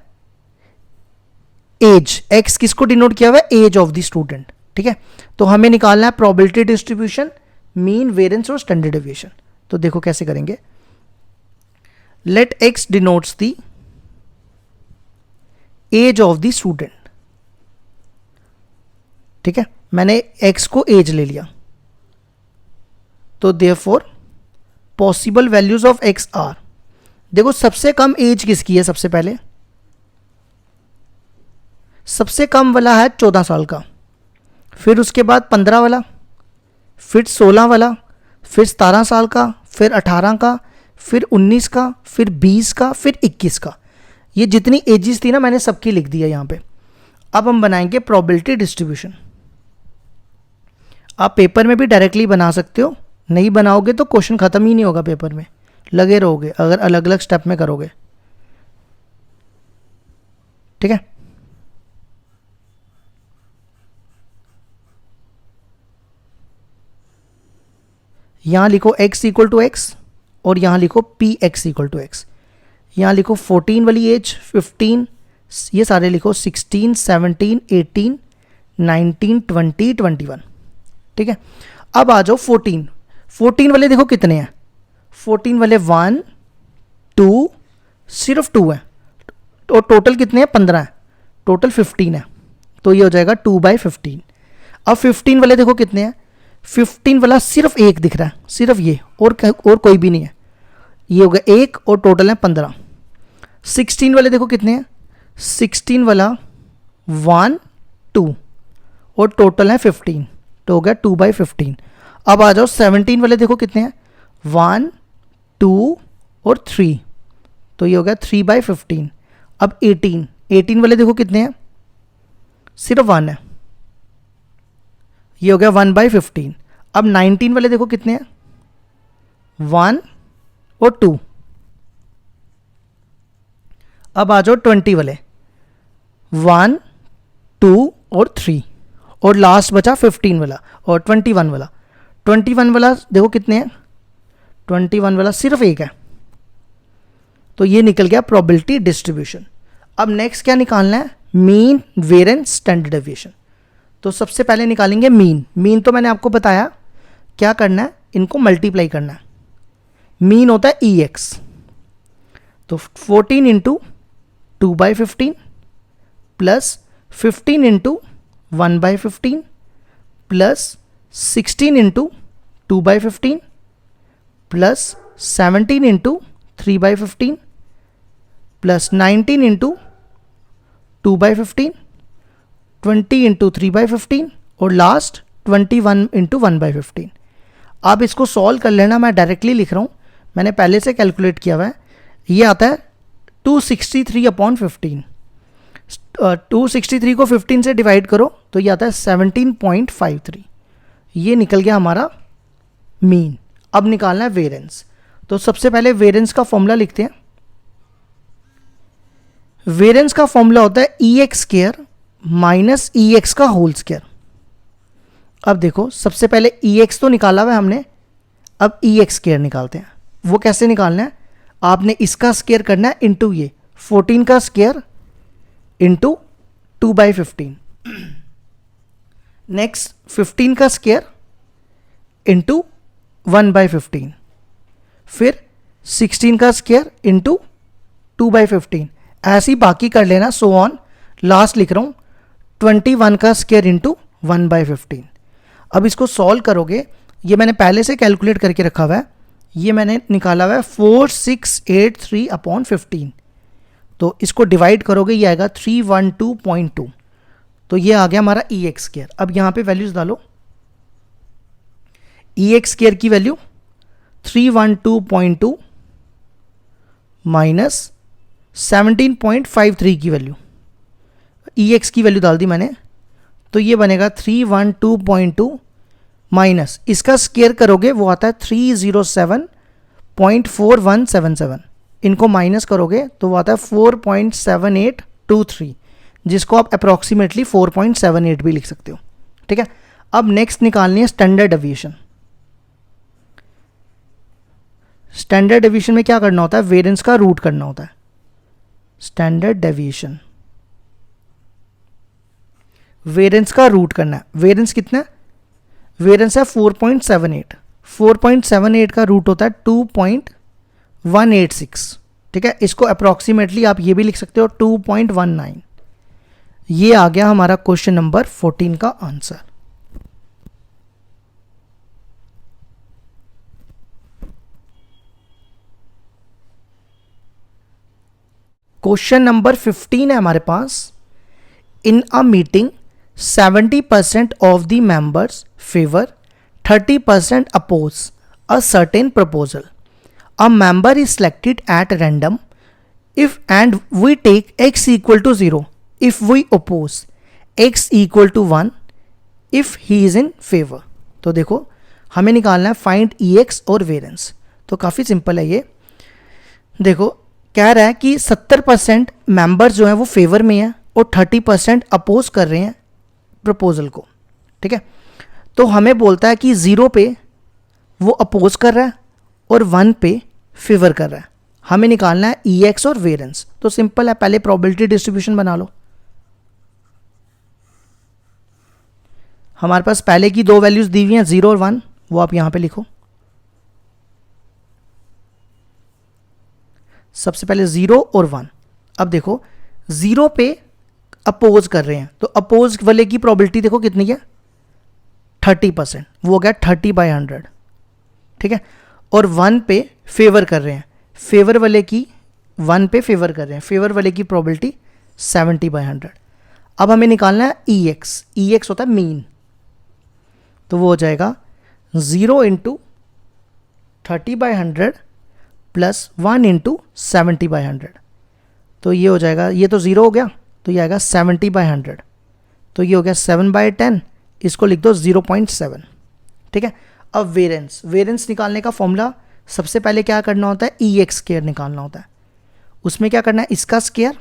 एज, x किसको डिनोट किया हुआ है, एज ऑफ द स्टूडेंट। ठीक है, तो हमें निकालना है प्रोबेबिलिटी डिस्ट्रीब्यूशन, मीन, वेरिएंस और स्टैंडर्ड डेविएशन। तो देखो कैसे करेंगे, let x denotes the age of the student. ठीक है, मैंने x को एज ले लिया, तो therefore possible values of x are, देखो सबसे कम एज किसकी है, सबसे पहले सबसे कम वाला है 14 साल का, फिर उसके बाद 15 वाला, फिर 16 वाला, फिर 17 साल का, फिर 18 का, फिर 19 का, फिर 20 का, फिर 21 का। ये जितनी एजेस थी ना मैंने सबकी लिख दी है यहाँ पे। अब हम बनाएंगे प्रोबेबिलिटी डिस्ट्रीब्यूशन। आप पेपर में भी डायरेक्टली बना सकते हो, नहीं बनाओगे तो क्वेश्चन खत्म ही नहीं होगा, पेपर में लगे रहोगे अगर अलग अलग स्टेप में करोगे। ठीक है, यहां लिखो x इक्वल टू एक्स और यहां लिखो P x equal to x. यहां लिखो 14 वाली एज, 15, ये सारे लिखो 16, 17, 18, 19, 20, 21। ठीक है, अब आ जाओ 14 वाले देखो कितने हैं, 14 वाले 1 2 सिर्फ 2 है, तो टोटल कितने हैं, 15 है, टोटल 15 है, तो ये हो जाएगा 2/15। अब 15 वाले देखो कितने हैं, 15 वाला सिर्फ एक दिख रहा है, सिर्फ ये, और कोई भी नहीं है, ये हो गया 1 और टोटल है 15। 16 वाले देखो कितने हैं, 16 वाला 1 2 और टोटल है 15, तो हो गया 2/15। अब आ जाओ 17 वाले देखो कितने हैं, 1 2 और 3, तो ये हो गया 3/15। अब 18 वाले देखो कितने हैं, सिर्फ 1 है, ये हो गया 1/15। अब 19 वाले देखो कितने हैं, 1 और 2। अब आ जाओ 20 वाले, 1 2 और 3, और लास्ट बचा 15 वाला और 21 वाला। 21 वाला देखो कितने हैं, 21 वाला सिर्फ एक है, तो ये निकल गया प्रोबेबिलिटी डिस्ट्रीब्यूशन। अब नेक्स्ट क्या निकालना है, मीन, वेरिएंस, स्टैंडर्ड डेविएशन। तो सबसे पहले निकालेंगे मीन तो मैंने आपको बताया क्या करना है, इनको मल्टीप्लाई करना है। मीन होता है ई एक्स, तो 14 into 2/15 plus 15 into 1/15 plus 16 into 2/15 plus 17 into 3/15 plus 19 into 2/15 20 into 3/15 और लास्ट 21 इंटू 1/15। आप इसको सॉल्व कर लेना, मैं डायरेक्टली लिख रहा हूँ, मैंने पहले से कैलकुलेट किया हुआ है। ये आता है 263/15। 263 को 15 से डिवाइड करो तो ये आता है 17.53। ये निकल गया हमारा मीन। अब निकालना है वेरिएंस। तो सबसे पहले वेरिएंस का फॉर्मूला लिखते हैं। वेरिएंस का फॉर्मूला होता है EX स्क्वायर माइनस EX का होल स्क्वायर। अब देखो, सबसे पहले EX तो निकाला हुआ है हमने, अब EX स्क्वायर निकालते हैं। वो कैसे निकालना है, आपने इसका स्क्वायर करना है इंटू ये 14 का स्क्वायर इंटू 2/15, नेक्स्ट 15 का स्क्वायर इंटू 1/15, फिर 16 का स्क्वायर इंटू 2/15, ऐसे ही बाकी कर लेना, सो ऑन। लास्ट लिख रहा हूँ 21 का स्क्वायर इंटू 1/15। अब इसको सॉल्व करोगे, ये मैंने पहले से कैलकुलेट करके रखा हुआ है, ये मैंने निकाला हुआ है 4683/15। तो इसको डिवाइड करोगे, ये आएगा 312.2। तो ये आ गया हमारा EX स्क्वायर। अब यहाँ पे वैल्यूज डालो। EX स्क्वायर की वैल्यू 312.2 माइनस 17.53 की वैल्यू, EX की वैल्यू डाल दी मैंने, तो ये बनेगा 312.2 माइनस इसका स्क्वायर करोगे वो आता है 307.4177। इनको माइनस करोगे तो वो आता है 4.7823, जिसको आप अप्रॉक्सीमेटली 4.78 भी लिख सकते हो। ठीक है, अब नेक्स्ट निकालनी है स्टैंडर्ड डेविएशन। स्टैंडर्ड डेविएशन में क्या करना होता है, वेरिएंस का रूट करना होता है। स्टैंडर्ड डेविएशन, वेरिएंस का रूट करना है। वेरिएंस कितना है, वेरिएंस है 4.78। 4.78 का रूट होता है 2.186। ठीक है, इसको अप्रॉक्सीमेटली आप ये भी लिख सकते हो 2.19। ये आ गया हमारा क्वेश्चन नंबर 14 का आंसर। क्वेश्चन नंबर 15 है हमारे पास। इन a meeting 70% of the members favor, 30% oppose a certain proposal. A member is selected at random if and we take x equal to 0 if we oppose, x equal to 1 if he is in favor. तो देखो, हमें निकालना है find EX और variance. तो काफ़ी simple है ये। देखो, कह रहा है कि 70% मेंबर जो है वो फेवर में है और 30% अपोज कर रहे हैं प्रपोजल को। ठीक है, तो हमें बोलता है कि 0 पे वो अपोज कर रहा है और 1 पे फेवर कर रहा है। हमें निकालना है EX और वेरिएंस। तो सिंपल है, पहले प्रोबेबिलिटी डिस्ट्रीब्यूशन बना लो। हमारे पास पहले की दो वैल्यूज दी हुई हैं 0 और 1, वो आप यहां पे लिखो। सबसे पहले 0 और 1। अब देखो, 0 पे अपोज कर रहे हैं तो अपोज वाले की प्रोबेबिलिटी देखो कितनी है, 30%, वो हो गया 30/100। ठीक है, और 1 पे फेवर कर रहे हैं, फेवर वाले की 1 पे फेवर कर रहे हैं, फेवर वाले की प्रोबेबिलिटी 70/100। अब हमें निकालना है EX। EX होता है मीन, तो वो हो जाएगा 0 इंटू 30/100 प्लस 1 इंटू 70/100। तो ये हो जाएगा, ये तो 0 हो गया, तो ये आएगा 70/100। तो ये हो गया 7/10, इसको लिख दो 0.7। ठीक है, अब वेरिएंस, वेरिएंस निकालने का फॉर्मूला सबसे पहले क्या करना होता है, EX स्क्वायर निकालना होता है। उसमें क्या करना है, इसका स्क्वायर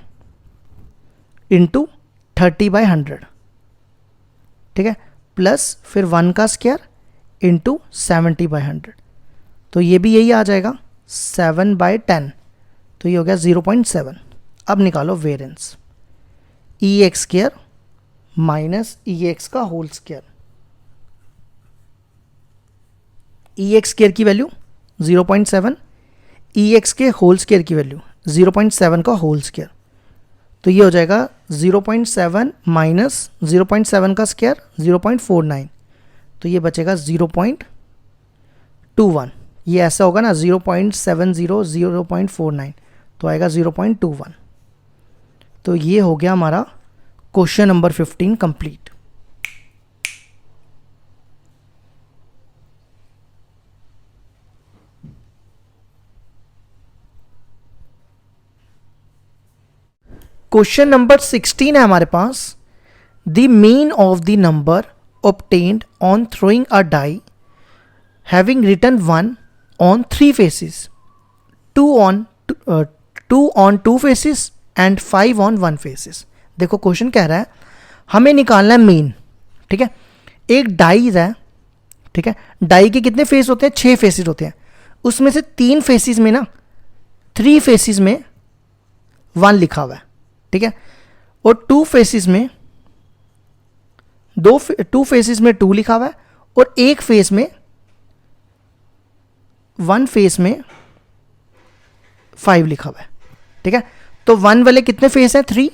इंटू 30/100। ठीक है, प्लस फिर 1 का स्क्वायर इंटू 70/100। तो ये भी यही आ जाएगा 7/10। तो ये हो गया 0.7। अब निकालो variance, EX square minus EX का होल स्क्वायर। EX स्क्वायर की वैल्यू 0.7, EX के होल स्क्वायर की वैल्यू 0.7 का होल स्क्वायर। तो ये हो जाएगा 0.7 माइनस 0.7 का स्क्वायर 0.49, तो ये बचेगा 0.21। ये ऐसा होगा ना 0.70 0.49, तो आएगा 0.21। तो ये हो गया हमारा question number 15 complete. Question number 16 है हमारे पास, the mean of the number obtained on throwing a die having written 1 on 3 faces, 2 on 2 faces and 5 on 1 faces। देखो क्वेश्चन कह रहा है हमें निकालना है मीन, ठीक है। एक डाइज है, ठीक है, डाई के कितने फेस होते हैं, 6 फेसेस होते हैं, उसमें से 3 फेसेस में ना 3 फेसेस में 1 लिखा हुआ है, ठीक है, और 2 फेसेस में 2 फेसेस में 2 लिखा हुआ है, और एक फेस में 1 फेस में 5 लिखा हुआ है, ठीक है। तो 1 वाले कितने फेस हैं, 3,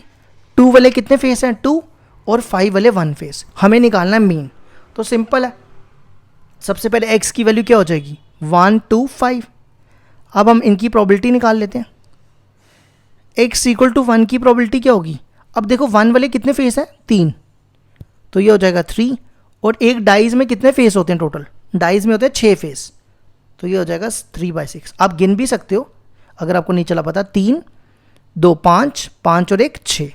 2 वाले कितने फेस हैं, 2, और 5 वाले 1 फेस। हमें निकालना है मीन। तो सिंपल है, सबसे पहले x की वैल्यू क्या हो जाएगी, 1 2 5। अब हम इनकी प्रोबेबिलिटी निकाल लेते हैं। x इक्वल टू 1 की प्रोबेबिलिटी क्या होगी, अब देखो 1 वाले कितने फेस हैं, 3, तो ये हो जाएगा 3, और एक डाइज में कितने फेस होते हैं टोटल, डाइज में होते हैं 6 फेस, तो ये हो जाएगा 3/6। आप गिन भी सकते हो अगर आपको नहीं चला पता, 3 2 5 5 और 1 6,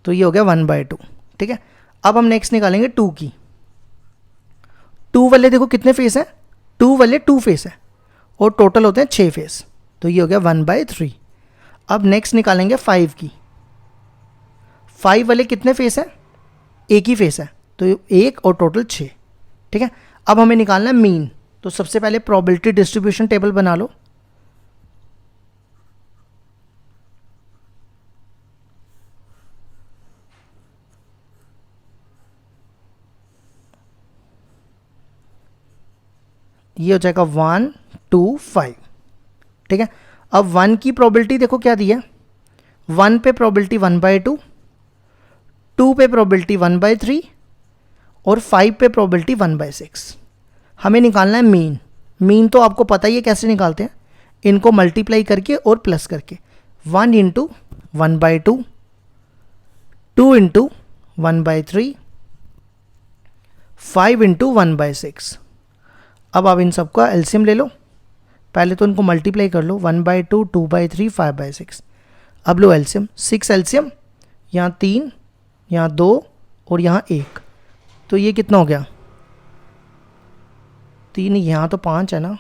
तो ये हो गया 1/2, ठीक है। अब हम नेक्स्ट निकालेंगे 2 की। 2 वाले देखो कितने फेस हैं, 2 वाले 2 फेस है, और टोटल होते हैं 6 फेस, तो ये हो गया 1/3। अब नेक्स्ट निकालेंगे 5 की। 5 वाले कितने फेस हैं, एक ही फेस है, तो 1 और टोटल 6, ठीक है। अब हमें निकालना है मीन। तो सबसे पहले प्रोबेबिलिटी डिस्ट्रीब्यूशन टेबल बना लो। ये हो जाएगा 1 2 5, ठीक है। अब 1 की प्रोबेबिलिटी देखो क्या दी है, 1 पे प्रोबेबिलिटी 1/2, 2 पे प्रोबेबिलिटी 1/3, और 5 पे प्रोबेबिलिटी 1/6। हमें निकालना है मीन। मीन तो आपको पता ही है कैसे निकालते हैं, इनको मल्टीप्लाई करके और प्लस करके, 1 इंटू 1/2, 2 इंटू 1/3, 5 इंटू 1/6। अब आप इन सबका एलसीएम ले लो। पहले तो इनको मल्टीप्लाई कर लो, 1/2 2/3 5/6। अब लो एलसीएम, 6 एलसीएम, यहाँ 3, यहाँ 2 और यहाँ 1, तो ये कितना हो गया, 3, यहाँ तो 5 है ना,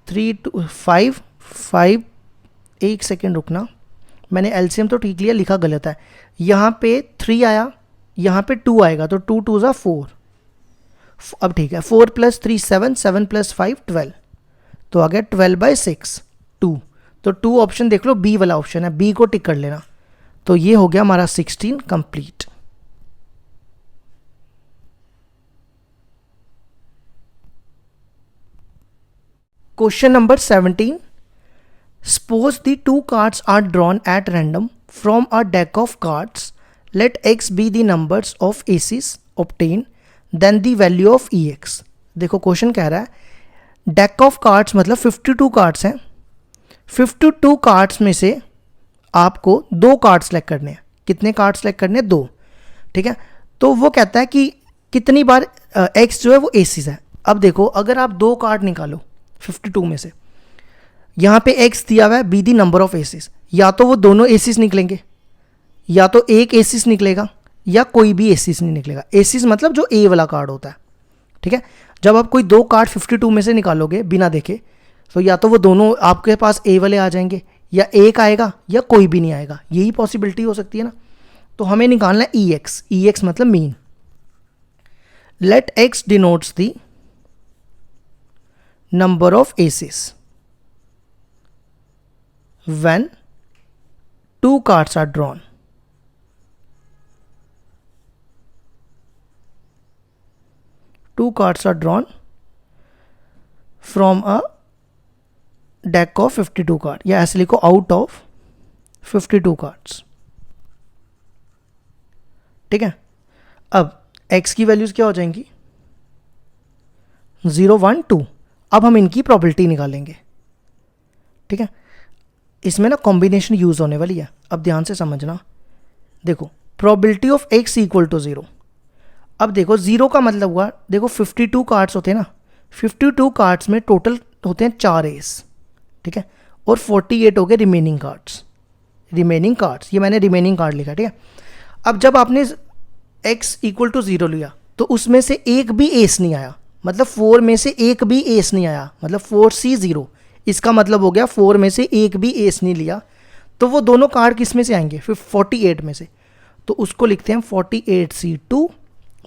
3 2 5 5, एक सेकेंड रुकना, मैंने एलसीएम तो ठीक लिया, लिखा गलत है। यहाँ पे 3 आया, यहाँ पे 2 आएगा, तो 2 2 ज़ा 4। अब ठीक है, 4 + 3 7, 7 + 5 12, तो आ गया 12/6 2। तो 2 ऑप्शन देख लो, बी वाला ऑप्शन है, बी को टिक कर लेना। तो ये हो गया हमारा 16 complete. Question number 17, suppose the 2 cards are drawn at random from a deck of cards, let x be the numbers of aces obtain, then the value of ex। देखो क्वेश्चन कह रहा है डेक ऑफ कार्ड्स मतलब 52 cards हैं, 52 cards में से आपको 2 कार्ड सेलेक्ट करने हैं। कितने कार्ड सेलेक्ट करने हैं, 2, ठीक है। तो वो कहता है कि कितनी बार x जो है वो एसिस है। अब देखो अगर आप 2 कार्ड निकालो 52 में से, यहाँ पे x दिया हुआ है बी दी नंबर ऑफ एसिस, या तो वो दोनों एसिस निकलेंगे, या तो एक एसिस निकलेगा, या कोई भी एसिस नहीं निकलेगा। एसिस मतलब जो ए वाला कार्ड होता है, ठीक है। जब आप कोई 2 कार्ड 52 में से निकालोगे बिना देखे, तो या तो वो दोनों आपके पास ए वाले आ जाएंगे, या एक आएगा, या कोई भी नहीं आएगा, यही पॉसिबिलिटी हो सकती है ना। तो हमें निकालना है ex, ex मतलब mean. Let x denotes the number of aces when 2 cards are drawn। Two cards are drawn from a deck of 52 card, या ऐसे लिखो आउट ऑफ 52 कार्ड्स। ठीक है, अब x की वैल्यूज़ क्या हो जाएंगी, 0 1 2। अब हम इनकी प्रोबेबिलिटी निकालेंगे। ठीक है, इसमें ना कॉम्बिनेशन यूज़ होने वाली है, अब ध्यान से समझना। देखो probability of x equal to 0। अब देखो 0 का मतलब हुआ, देखो 52 कार्ड्स होते हैं ना, 52 कार्ड्स में टोटल होते हैं 4 एस। ठीक है, और 48 हो गए रिमेनिंग कार्ड्स। रिमेनिंग कार्ड्स, ये मैंने रिमेनिंग कार्ड लिखा। ठीक है, अब जब आपने x इक्वल टू 0 लिया तो उसमें से एक भी एस नहीं आया, मतलब 4 में से एक भी एस नहीं आया, मतलब 4C0। इसका मतलब हो गया 4 में से एक भी एस नहीं लिया, तो वो दोनों कार्ड किस में से आएंगे, फिर 48 में से। तो उसको लिखते हैं 48C2,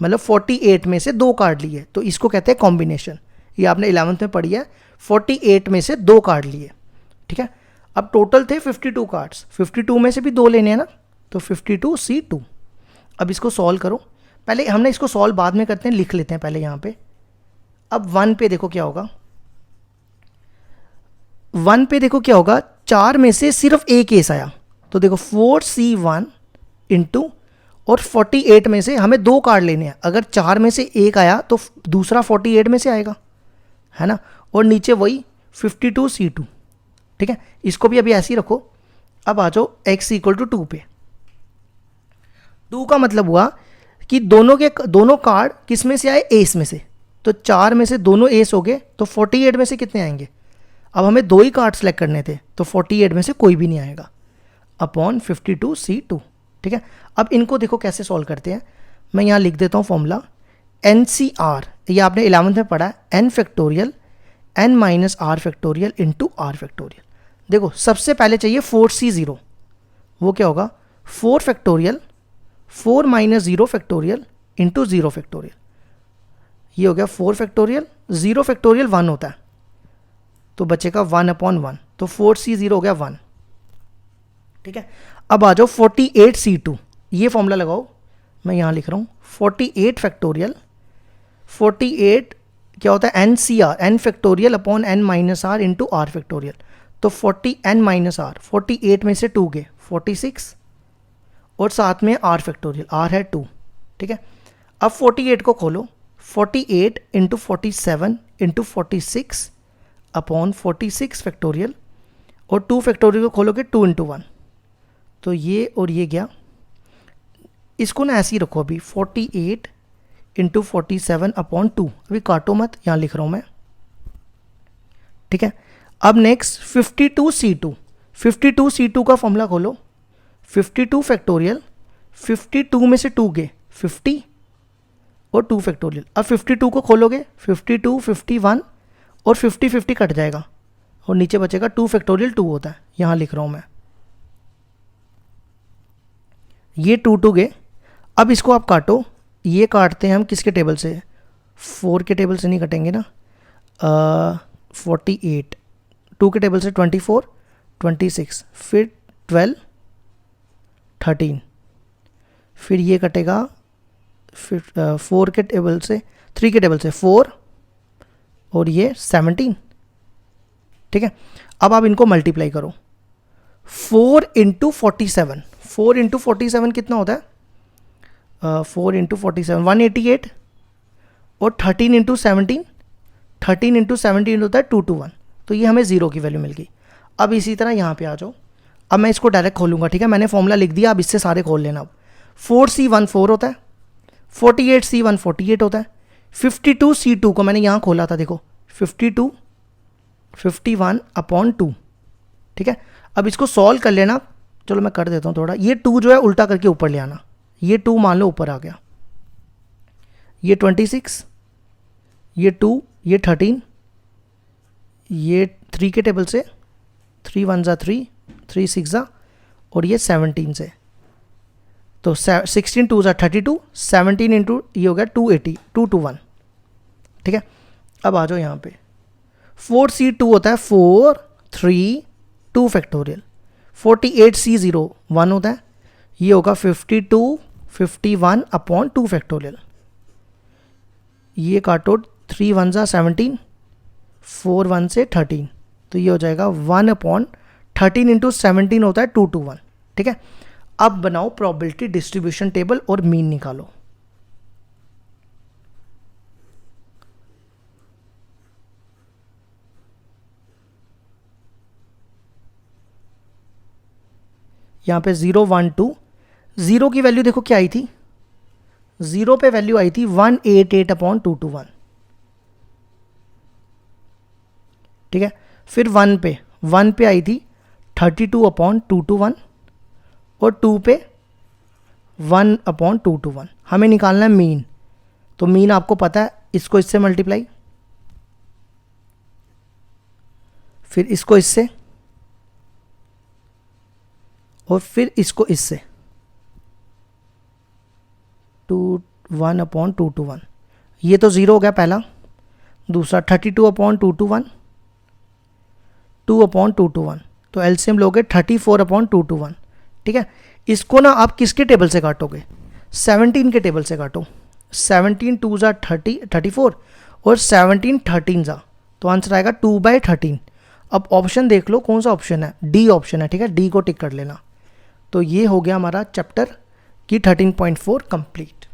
मतलब 48 में से 2 कार्ड लिए, तो इसको कहते हैं कॉम्बिनेशन। ये आपने 11th में पढ़ी है, 48 में से 2 कार्ड लिए। ठीक है, अब टोटल थे 52 कार्ड्स, 52 में से भी 2 लेने हैं ना, तो 52C2। अब इसको सॉल्व करो, पहले हमने इसको सॉल्व बाद में करते हैं, लिख लेते हैं पहले यहाँ पे। अब 1 पे देखो क्या होगा, 1 पे देखो क्या होगा, 4 में से सिर्फ एक केस आया, तो देखो 4C1 इंटू, और 48 में से हमें 2 कार्ड लेने हैं, अगर 4 में से एक आया तो दूसरा 48 में से आएगा, है ना, और नीचे वही 52C2। ठीक है, इसको भी अभी ऐसे ही रखो। अब आ जाओ x इक्वल टू 2 पे। 2 का मतलब हुआ कि दोनों कार्ड किस में से आए, एस में से, तो 4 में से दोनों एस हो गए, तो 48 में से कितने आएंगे। अब हमें 2 ही कार्ड सेलेक्ट करने थे, तो 48 में से कोई भी नहीं आएगा, अपॉन 52C2। ठीक है, अब इनको देखो कैसे सॉल्व करते हैं, मैं यहाँ लिख देता हूँ फॉर्मूला NCR, ये आपने 11th में पढ़ा है, n factorial n minus r factorial into r factorial. देखो सबसे पहले चाहिए 4C0, वो क्या होगा 4 factorial 4 minus 0 factorial into 0 factorial. ये हो गया 4 फैक्टोरियल, 0 फैक्टोरियल 1 होता है, तो बचेगा 1/1, तो 4C0 हो गया 1। ठीक है, अब आ जाओ 48C2, ये फॉर्मूला लगाओ, मैं यहाँ लिख रहा हूँ 48 फैक्टोरियल, 48 क्या होता है NCR, n factorial upon n minus r into r factorial, तो 40n माइनस आर, 48 में से 2 गए 46, और साथ में आर फैक्टोरियल, आर है 2। ठीक है, अब 48 को खोलो, 48 इंटू 47 इंटू 46 अपॉन 46 फैक्टोरियल, और 2 फैक्टोरियल को खोलोगे 2 इंटू 1, तो ये और ये गया। इसको ना ऐसे ही रखो अभी, 48 इंटू 47 अपॉन 2, अभी काटो मत, यहाँ लिख रहा हूँ मैं। ठीक है, अब नेक्स्ट 52C2, 52C2 का फॉर्मूला खोलो, 52 फैक्टोरियल, 52 में से 2 गए 50, और 2 फैक्टोरियल। अब 52 को खोलोगे 52 51, और 50 50 कट जाएगा, और नीचे बचेगा 2 फैक्टोरियल 2 होता है, यहाँ लिख रहा हूँ मैं। ये 2 गए, अब इसको आप काटो, ये काटते हैं हम किसके टेबल से, 4 के टेबल से नहीं कटेंगे ना, 48, 2 के टेबल से 24 26, फिर 12 13, फिर ये कटेगा, फिर 4 के टेबल से, 3 के टेबल से 4, और ये 17। ठीक है, अब आप इनको मल्टीप्लाई करो, 4 इंटू 47, 4 इंटू 47 कितना होता है, 4 इंटू 47 188, और 13 इंटू 17, 13 इंटू 17 होता है 221, तो ये हमें 0 की वैल्यू मिल गई। अब इसी तरह यहाँ पे आ जाओ, अब मैं इसको डायरेक्ट खोलूँगा। ठीक है, मैंने फॉर्मूला लिख दिया, अब इससे सारे खोल लेना। अब 4C1 4 होता है, 48C1 48 होता है, 52C2 को मैंने यहाँ खोला था, देखो 52 51 अपॉन 2। ठीक है, अब इसको सॉल्व कर लेना, चलो मैं कर देता हूँ थोड़ा, ये 2 जो है उल्टा करके ऊपर ले आना, ये 2 मान लो ऊपर आ गया, ये 26, ये 2, ये 13, ये 3 के टेबल से 3 1 जा 3, 3 6 जा, और ये 17 से, तो 16 2 जा 32, 17 इंटू ये हो गया 280, 221। ठीक है, अब आ जाओ यहाँ पे, 4C2 होता है 4 3 2 फैक्टोरियल, 48C0 1 होता है, ये होगा 52 51 अपॉन 2 फैक्टोरियल, ये काटो 3 1 जा 17, 4 1 से 13, तो ये हो जाएगा 1 अपॉन 13 इंटू 17 होता है 221। ठीक है, अब बनाओ प्रोबेबिलिटी डिस्ट्रीब्यूशन टेबल और मीन निकालो। यहां पे 0 1 2, 0 की वैल्यू देखो क्या आई थी, 0 पे वैल्यू आई थी 188 अपॉन 221, ठीक है। फिर 1 पे आई थी 32 अपॉन 221 और 2 पे 1 अपॉन 221। हमें निकालना है मीन, तो मीन आपको पता है, इसको इससे मल्टीप्लाई, फिर इसको इससे, और फिर इसको इससे, 1 अपॉन 221। ये तो 0 हो गया पहला। दूसरा 32 अपॉन 221, 2 अपॉन 221, तो एलसीएम लोगे 34 अपॉन 221, ठीक है। इसको ना आप किसके टेबल से काटोगे, 17 के टेबल से काटो। 17 2 ज़ा 34 और 17 13 ज़ा, तो आंसर आएगा 2/13। अब ऑप्शन देख लो कौन सा ऑप्शन है, डी ऑप्शन है, ठीक है, डी को टिक कर लेना। तो ये हो गया हमारा चैप्टर की 13.4 कंप्लीट।